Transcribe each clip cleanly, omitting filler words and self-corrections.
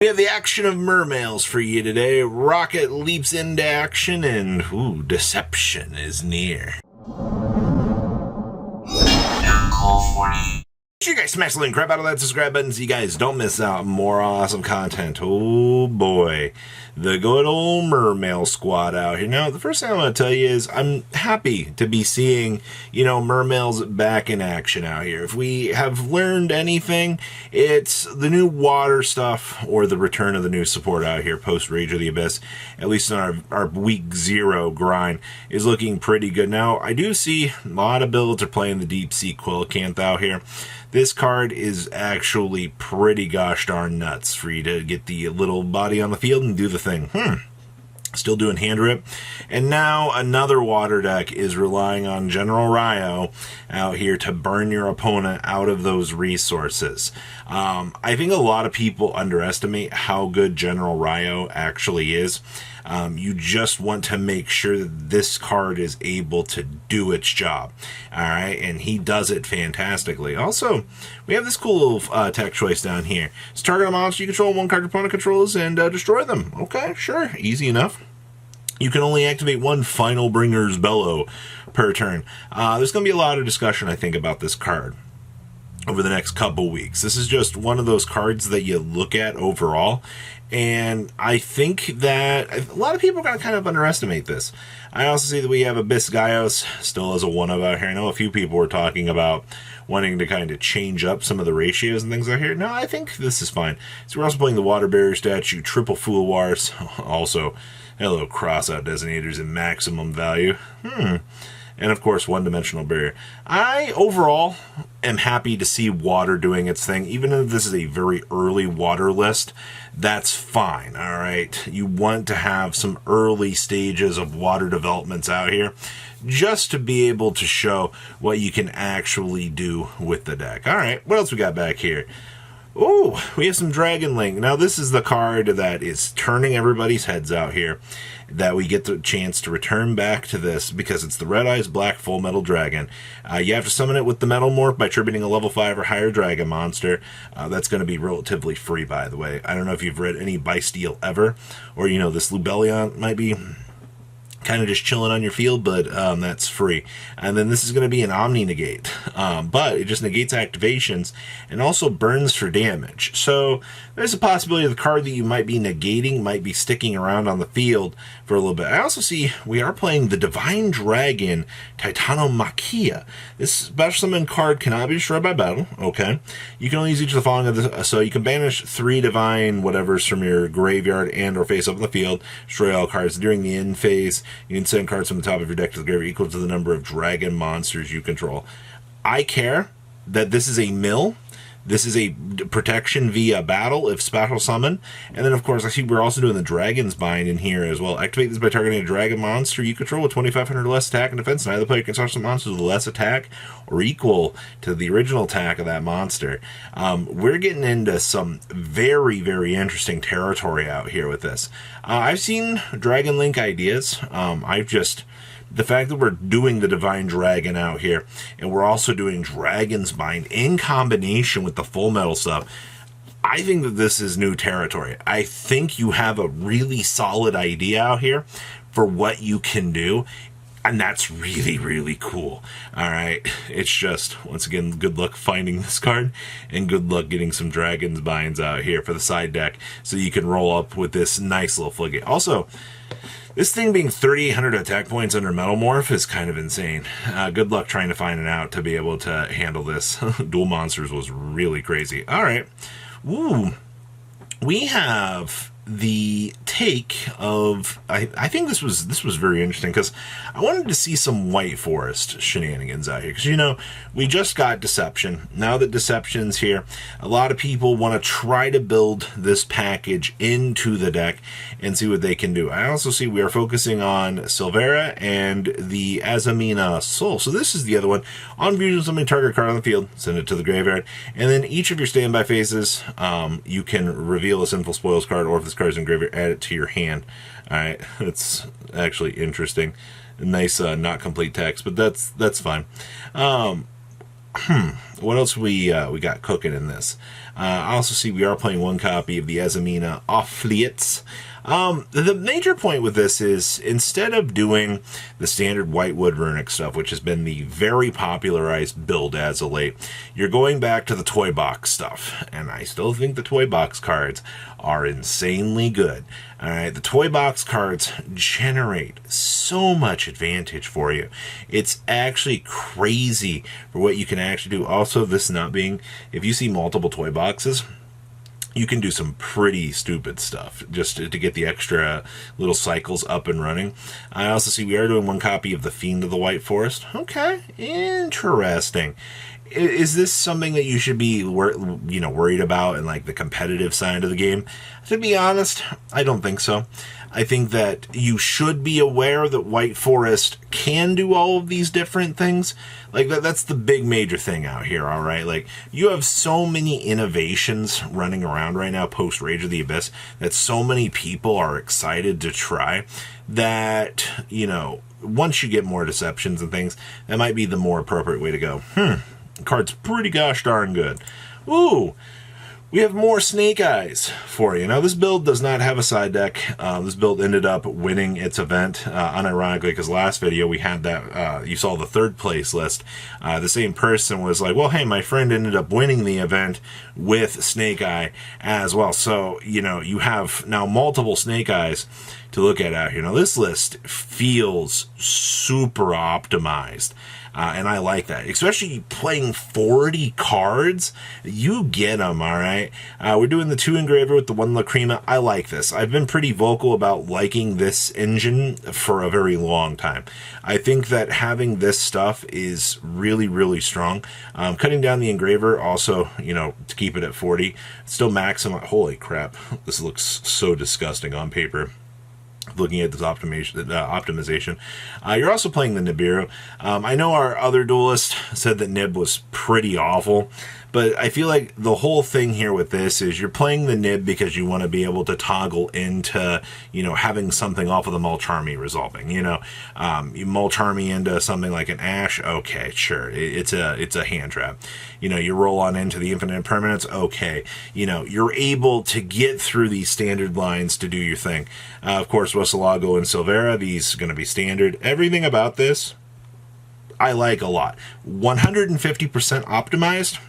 We have the action of Mermails for you today. Rocket leaps into action and, deception is near. You guys smash the link, crap out of that subscribe button so you guys don't miss out on more awesome content. Oh boy, the good old Mermail squad out here. Now, the first thing I want to tell you is I'm happy to be seeing, Mermails back in action out here. If we have learned anything, it's the new water stuff or the return of the new support out here post Rage of the Abyss, at least in our week 0 grind, is looking pretty good. Now, I do see a lot of builds are playing the Deep Sea Quillcanth out here. This card is actually pretty gosh darn nuts for you to get the little body on the field and do the thing. Still doing hand rip. And now another water deck is relying on General Ryo out here to burn your opponent out of those resources. I think a lot of people underestimate how good General Ryo actually is. You just want to make sure that this card is able to do its job. Alright, and he does it fantastically. Also, we have this cool little tech choice down here. It's target a monster you control, one card your opponent controls, and destroy them. Okay, sure, easy enough. You can only activate one Final Bringer's Bellow per turn. There's going to be a lot of discussion, I think, about this card over the next couple weeks. This is just one of those cards that you look at overall, and I think that a lot of people are going to kind of underestimate this. I also see that we have Abyss Gaios still as a 1-of out here. I know a few people were talking about wanting to kind of change up some of the ratios and things out here. No, I think this is fine. So we're also playing the Water Barrier statue, Triple Fool Wars, also hello Crossout Designators in maximum value. And of course, one-dimensional barrier. I, overall, am happy to see water doing its thing. Even if this is a very early water list, that's fine, alright? You want to have some early stages of water developments out here, just to be able to show what you can actually do with the deck. Alright, what else we got back here? Oh, we have some Dragon Link. Now, this is the card that is turning everybody's heads out here, that we get the chance to return back to this because it's the Red Eyes Black Full Metal Dragon. You have to summon it with the Metal Morph by tributing a level 5 or higher dragon monster. That's going to be relatively free, by the way. I don't know if you've read any Bysteel ever, or, this Lubellion might be kind of just chilling on your field, but that's free. And then this is going to be an Omni Negate, but it just negates activations and also burns for damage. So there's a possibility the card that you might be negating might be sticking around on the field for a little bit. I also see we are playing the Divine Dragon Titanomachia. This special summon card cannot be destroyed by battle. Okay, you can only use each of the following of the, so you can banish 3 divine whatevers from your graveyard and or face up in the field, destroy all cards during the end phase. You can send cards from the top of your deck to the graveyard equal to the number of dragon monsters you control. I care that this is a mill. This is a protection via battle if special summon. And then, of course, I see we're also doing the Dragon's Bind in here as well. Activate this by targeting a dragon monster you control with 2,500 less attack and defense. Neither player can summon monsters with less attack or equal to the original attack of that monster. We're getting into some very, very interesting territory out here with this. I've seen Dragon Link ideas. The fact that we're doing the Divine Dragon out here, and we're also doing Dragon's Bind in combination with the Full Metal stuff, I think that this is new territory. I think you have a really solid idea out here for what you can do, and that's really, really cool. Alright, it's just, once again, good luck finding this card, and good luck getting some Dragon's Binds out here for the side deck, so you can roll up with this nice little frigate. Also, this thing being 3,800 attack points under Metal Morph is kind of insane. Good luck trying to find it out to be able to handle this. Dual Monsters was really crazy. Alright. Woo. We have the take of, I think this was very interesting because I wanted to see some White Forest shenanigans out here because we just got Deception. Now that Deception's here, a lot of people want to try to build this package into the deck and see what they can do. I also see we are focusing on Silvera and the Azamina Soul. So this is the other one. On fusion, summon target card on the field, send it to the graveyard, and then each of your standby phases, you can reveal a Sinful Spoils card, or if this card is in graveyard, add it to your hand. Alright, that's actually interesting. Nice, not complete text, but that's fine. what else we got cooking in this? I also see we are playing one copy of the Azamina Affiliates. The major point with this is, instead of doing the standard Whitewood runic stuff, which has been the very popularized build as of late, you're going back to the toy box stuff. And I still think the toy box cards are insanely good. Alright, the toy box cards generate so much advantage for you. It's actually crazy for what you can actually do. Also, this not being, if you see multiple toy boxes, you can do some pretty stupid stuff just to get the extra little cycles up and running. I also see we are doing one copy of the Fiend of the White Forest. Okay, interesting. Is this something that you should be worried about in like the competitive side of the game? To be honest, I don't think so. I think that you should be aware that White Forest can do all of these different things. Like that's the big major thing out here, all right? Like, you have so many innovations running around right now post Rage of the Abyss that so many people are excited to try that, once you get more deceptions and things, that might be the more appropriate way to go. Card's pretty gosh darn good. Ooh, we have more Snake Eyes for you. Now, this build does not have a side deck. This build ended up winning its event, unironically, because last video we had that, you saw the third place list. The same person was like, well, hey, my friend ended up winning the event with Snake Eye as well. So, you have now multiple Snake Eyes to look at out here. Now, this list feels super optimized. And I like that, especially playing 40 cards. You get them, all right? We're doing the 2 engraver with the 1 Lacrima. I like this. I've been pretty vocal about liking this engine for a very long time. I think that having this stuff is really, really strong. Cutting down the engraver also, to keep it at 40. Still maximum. Holy crap. This looks so disgusting on paper. Looking at this optimization. You're also playing the Nibiru. I know our other duelist said that Nib was pretty awful, but I feel like the whole thing here with this is you're playing the Nib because you want to be able to toggle into, having something off of the Mulch Army resolving. You Mulch Army into something like an Ash, okay, sure, it's a hand trap. You roll on into the Infinite Permanence, okay. You're able to get through these standard lines to do your thing. Of course, Wesselago and Silvera, these are going to be standard. Everything about this, I like a lot. 150% optimized.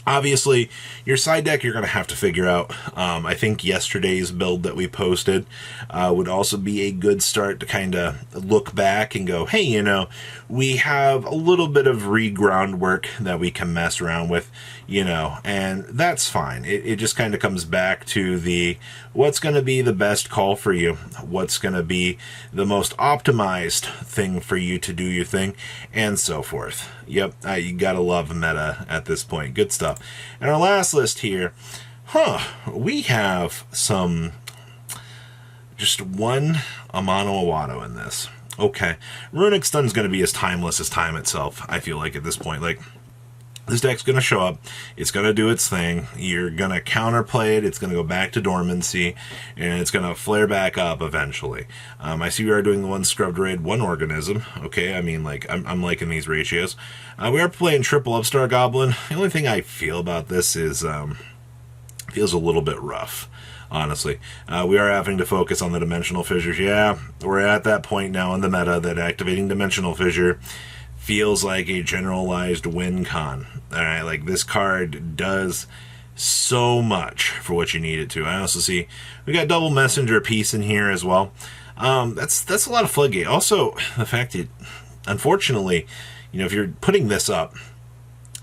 Obviously, your side deck you're going to have to figure out. I think yesterday's build that we posted would also be a good start to kind of look back and go, hey, we have a little bit of reground work that we can mess around with, and that's fine. It just kind of comes back to the what's going to be the best call for you, what's going to be the most optimized thing for you to do your thing, and so forth. Yep, you gotta love meta at this point. Good stuff. And our last list here, we have just one Amano Awado in this. Okay, Runic Stun's going to be as timeless as time itself, I feel like, at this point. Like, this deck's going to show up, it's going to do its thing, you're going to counterplay it, it's going to go back to dormancy, and it's going to flare back up eventually. I see we are doing the 1 Scrubbed Raid, 1 Organism. Okay, I mean, like, I'm liking these ratios. We are playing triple Upstart Goblin. The only thing I feel about this is, feels a little bit rough. Honestly, we are having to focus on the Dimensional Fissures. Yeah, we're at that point now in the meta that activating Dimensional Fissure feels like a generalized win con. Alright, like, this card does so much for what you need it to. I also see we got Double Messenger piece in here as well. That's a lot of Floodgate. Also, the fact that, unfortunately, if you're putting this up,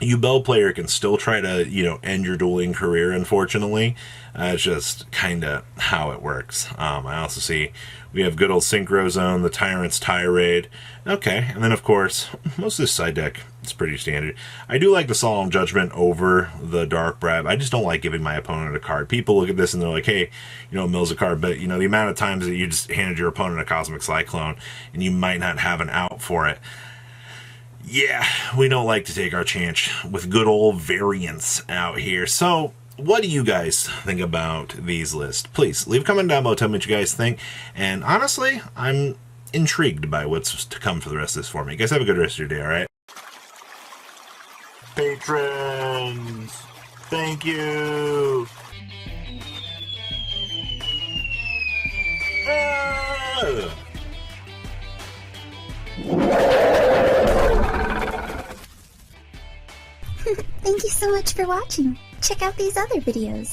you Bell player can still try to, end your dueling career, unfortunately. It's just kind of how it works. I also see we have good old Synchro Zone, the Tyrant's Tirade. Okay, and then, of course, most of this side deck is pretty standard. I do like the Solemn Judgment over the Dark Brab. I just don't like giving my opponent a card. People look at this and they're like, hey, Mill's a card, but, the amount of times that you just handed your opponent a Cosmic Cyclone and you might not have an out for it. Yeah, we don't like to take our chance with good old variants out here. So, what do you guys think about these lists? Please, leave a comment down below, tell me what you guys think. And honestly, I'm intrigued by what's to come for the rest of this for me. You guys have a good rest of your day, alright? Patrons, thank you. Thank you so much for watching. Check out these other videos.